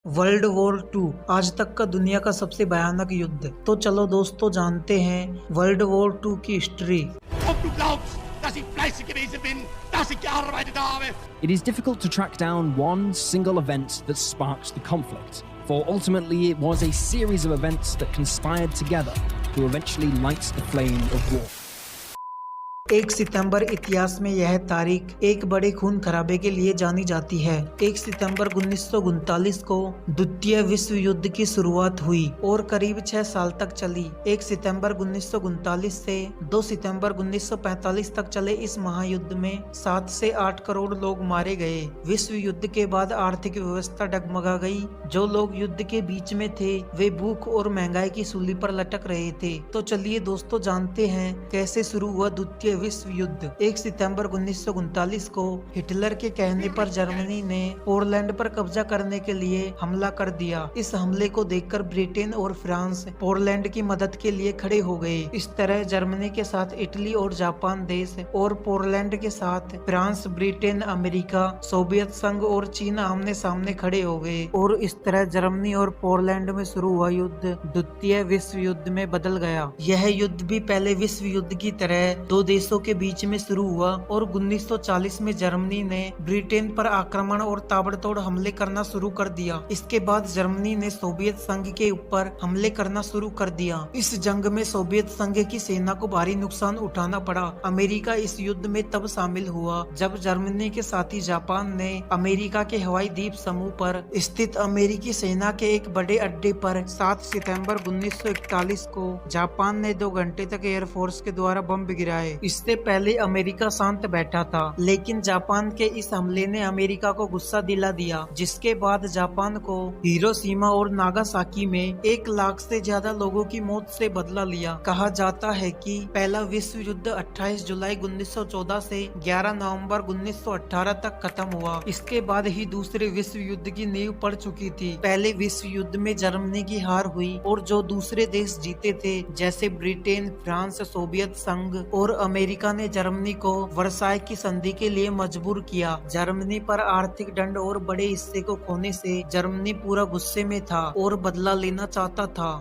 World war to आज तक का दुनिया का सबसे भयानक युद्ध। तो चलो दोस्तों जानते हैं वर्ल्ड वॉर टू की history. Ob du glaubst, dass ich fleißig gewesen bin, dass ich gearbeitet habe. It is difficult to track down one single event that sparked the conflict, for ultimately it was a series of events that conspired together to eventually light the flame of war. 1 सितंबर इतिहास में यह तारीख एक बड़े खून खराबे के लिए जानी जाती है। 1 सितंबर 1939 को द्वितीय विश्व युद्ध की शुरुआत हुई और करीब 6 साल तक चली। 1 सितंबर 1939 से 2 सितंबर 1945 तक चले इस महायुद्ध में 7 से 8 करोड़ लोग मारे गए। विश्व युद्ध के बाद आर्थिक व्यवस्था डगमगा गई। जो लोग युद्ध के बीच में थे वे भूख और महंगाई की सूली पर लटक रहे थे। तो चलिए दोस्तों जानते हैं कैसे शुरू हुआ द्वितीय विश्व युद्ध। 1 सितंबर 1939 को हिटलर के कहने पर जर्मनी ने पोलैंड पर कब्जा करने के लिए हमला कर दिया। इस हमले को देखकर ब्रिटेन और फ्रांस पोलैंड की मदद के लिए खड़े हो गए। इस तरह जर्मनी के साथ इटली और जापान देश और पोलैंड के साथ फ्रांस, ब्रिटेन, अमेरिका, सोवियत संघ और चीन आमने सामने खड़े हो गए और इस तरह जर्मनी और पोलैंड में शुरू हुआ युद्ध द्वितीय विश्व युद्ध में बदल गया। यह युद्ध भी पहले विश्व युद्ध की तरह दो देशों के बीच में शुरू हुआ और 1940 में जर्मनी ने ब्रिटेन पर आक्रमण और ताबड़तोड़ हमले करना शुरू कर दिया। इसके बाद जर्मनी ने सोवियत संघ के ऊपर हमले करना शुरू कर दिया। इस जंग में सोवियत संघ की सेना को भारी नुकसान उठाना पड़ा। अमेरिका इस युद्ध में तब शामिल हुआ जब जर्मनी के साथी जापान ने अमेरिका के हवाई द्वीप समूह पर स्थित अमेरिकी सेना के एक बड़े अड्डे पर 7 सितंबर 1941 को जापान ने 2 घंटे तक एयरफोर्स के द्वारा बम गिराए। इससे पहले अमेरिका शांत बैठा था, लेकिन जापान के इस हमले ने अमेरिका को गुस्सा दिला दिया, जिसके बाद जापान को हिरोशिमा और नागासाकी में 1 लाख से ज्यादा लोगों की मौत से बदला लिया। कहा जाता है कि पहला विश्व युद्ध 28 जुलाई 1914 से 11 नवंबर 1918 तक खत्म हुआ। इसके बाद ही दूसरे विश्व युद्ध की नींव पड़ चुकी थी। पहले विश्व युद्ध में जर्मनी की हार हुई और जो दूसरे देश जीते थे जैसे ब्रिटेन, फ्रांस, सोवियत संघ और अमेरिका ने जर्मनी को वर्साई की संधि के लिए मजबूर किया। जर्मनी पर आर्थिक दंड और बड़े हिस्से को खोने से जर्मनी पूरा गुस्से में था और बदला लेना चाहता था।